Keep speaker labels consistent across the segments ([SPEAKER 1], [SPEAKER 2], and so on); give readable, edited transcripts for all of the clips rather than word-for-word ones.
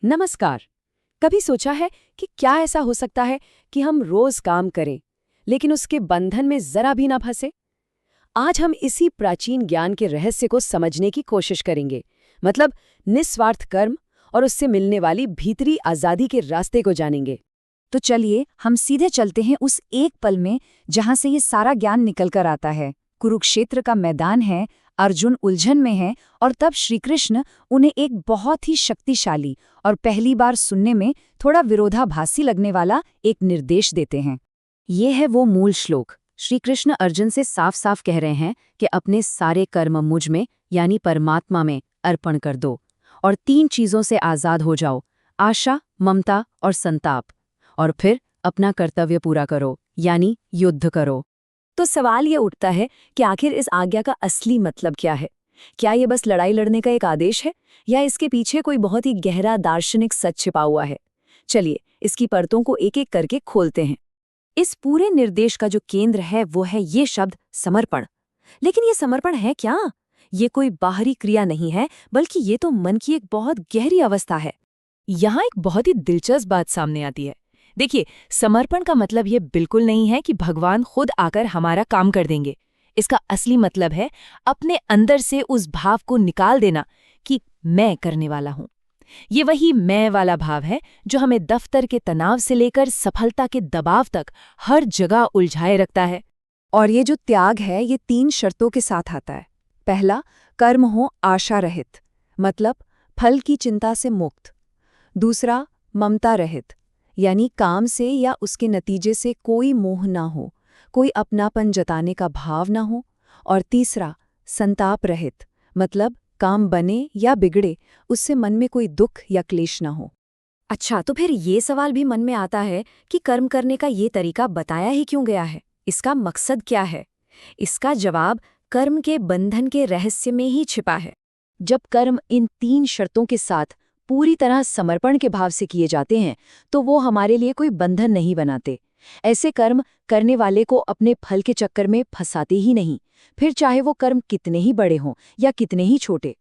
[SPEAKER 1] नमस्कार। कभी सोचा है कि क्या ऐसा हो सकता है कि हम रोज काम करें लेकिन उसके बंधन में जरा भी ना फंसे? आज हम इसी प्राचीन ज्ञान के रहस्य को समझने की कोशिश करेंगे। मतलब निस्वार्थ कर्म और उससे मिलने वाली भीतरी आजादी के रास्ते को जानेंगे।
[SPEAKER 2] तो चलिए हम सीधे चलते हैं उस एक पल में जहां से ये सारा ज्ञान निकल कर आता है। कुरुक्षेत्र का मैदान है, अर्जुन उलझन में है और तब श्रीकृष्ण उन्हें एक बहुत ही शक्तिशाली और पहली बार सुनने में थोड़ा विरोधाभासी लगने वाला एक निर्देश देते हैं। ये है वो मूल श्लोक। श्रीकृष्ण अर्जुन से साफ साफ कह रहे हैं कि अपने सारे कर्म मुझ में यानी परमात्मा में अर्पण कर दो और 3 चीजों से आजाद हो जाओ, आशा, ममता और संताप, और फिर अपना कर्तव्य पूरा करो यानी युद्ध करो।
[SPEAKER 1] तो सवाल ये उठता है कि आखिर इस आज्ञा का असली मतलब क्या है? क्या ये बस लड़ाई लड़ने का एक आदेश है या इसके पीछे कोई बहुत ही गहरा दार्शनिक सच छिपा हुआ है? चलिए इसकी परतों को एक-एक करके खोलते हैं। इस पूरे निर्देश का जो केंद्र है वो है ये शब्द समर्पण। लेकिन ये समर्पण है क्या? ये कोई बाहरी क्रिया नहीं है, बल्कि ये तो मन की एक बहुत गहरी अवस्था है। यहाँ एक बहुत ही दिलचस्प बात सामने आती है। देखिए, समर्पण का मतलब ये बिल्कुल नहीं है कि भगवान खुद आकर हमारा काम कर देंगे। इसका असली मतलब है अपने अंदर से उस भाव को निकाल देना कि मैं करने वाला हूँ। ये वही मैं वाला भाव है जो हमें दफ्तर के तनाव से लेकर सफलता के दबाव तक हर जगह उलझाए रखता है।
[SPEAKER 2] और ये जो त्याग है ये 3 शर्तों के साथ आता है। पहला, कर्म हो आशा रहित, मतलब फल की चिंता से मुक्त। दूसरा, ममता रहित, यानी काम से या उसके नतीजे से कोई मोह ना हो, कोई अपनापन जताने का भाव ना हो। और तीसरा, संताप रहित, मतलब काम बने या बिगड़े उससे मन में कोई दुख या क्लेश ना हो।
[SPEAKER 1] अच्छा, तो फिर ये सवाल भी मन में आता है कि कर्म करने का ये तरीका बताया ही क्यों गया है? इसका मकसद क्या है? इसका जवाब कर्म के बंधन के रहस्य में ही छिपा है।
[SPEAKER 2] जब कर्म इन 3 शर्तों के साथ पूरी तरह समर्पण के भाव से किए जाते हैं तो वो हमारे लिए कोई बंधन नहीं बनाते। ऐसे कर्म करने वाले को अपने फल के चक्कर में फंसाते ही नहीं, फिर चाहे वो कर्म कितने ही बड़े हों या कितने ही छोटे।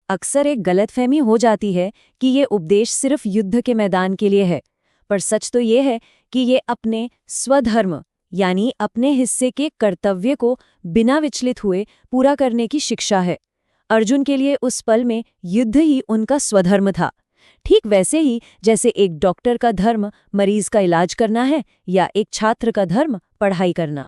[SPEAKER 1] अक्सर एक गलतफहमी हो जाती है कि ये उपदेश सिर्फ युद्ध के मैदान के लिए है, पर सच तो ये है कि ये अपने स्वधर्म यानी अपने हिस्से के कर्तव्य को बिना विचलित हुए पूरा करने की शिक्षा है। अर्जुन के लिए उस पल में युद्ध ही उनका स्वधर्म था, ठीक वैसे ही जैसे एक डॉक्टर का धर्म मरीज का इलाज करना है या एक छात्र का धर्म पढ़ाई करना।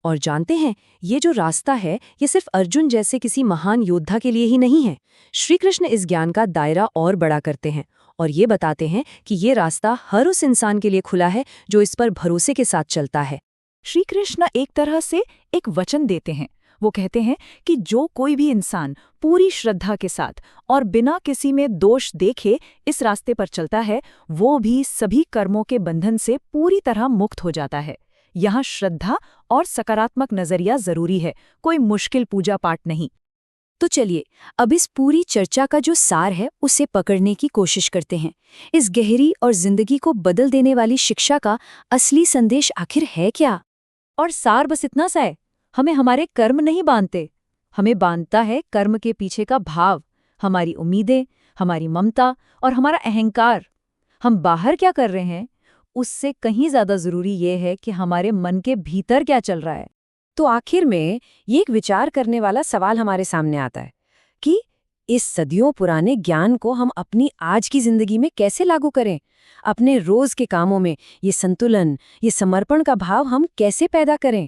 [SPEAKER 1] और जानते हैं, ये जो रास्ता है ये सिर्फ अर्जुन जैसे किसी महान योद्धा के लिए ही नहीं है। श्री कृष्ण इस ज्ञान का दायरा और बड़ा करते हैं और ये बताते हैं कि ये रास्ता हर उस इंसान के लिए खुला है जो इस पर भरोसे के साथ चलता है।
[SPEAKER 3] श्री कृष्ण एक तरह से एक वचन देते हैं। वो कहते हैं कि जो कोई भी इंसान पूरी श्रद्धा के साथ और बिना किसी में दोष देखे इस रास्ते पर चलता है, वो भी सभी कर्मों के बंधन से पूरी तरह मुक्त हो जाता है। यहाँ श्रद्धा और सकारात्मक नजरिया जरूरी है, कोई मुश्किल पूजा पाठ नहीं।
[SPEAKER 1] तो चलिए अब इस पूरी चर्चा का जो सार है उसे पकड़ने की कोशिश करते हैं। इस गहरी और जिंदगी को बदल देने वाली शिक्षा का असली संदेश आखिर है क्या?
[SPEAKER 2] और सार बस इतना सा है, हमें हमारे कर्म नहीं बांधते, हमें बांधता है कर्म के पीछे का भाव, हमारी उम्मीदें, हमारी ममता और हमारा अहंकार। हम बाहर क्या कर रहे हैं उससे कहीं ज्यादा जरूरी ये है कि हमारे मन के भीतर क्या चल रहा है।
[SPEAKER 1] तो आखिर में ये एक विचार करने वाला सवाल हमारे सामने आता है कि इस सदियों पुराने ज्ञान को हम अपनी आज की जिंदगी में कैसे लागू करें? अपने रोज के कामों में ये संतुलन, ये समर्पण का भाव हम कैसे पैदा करें?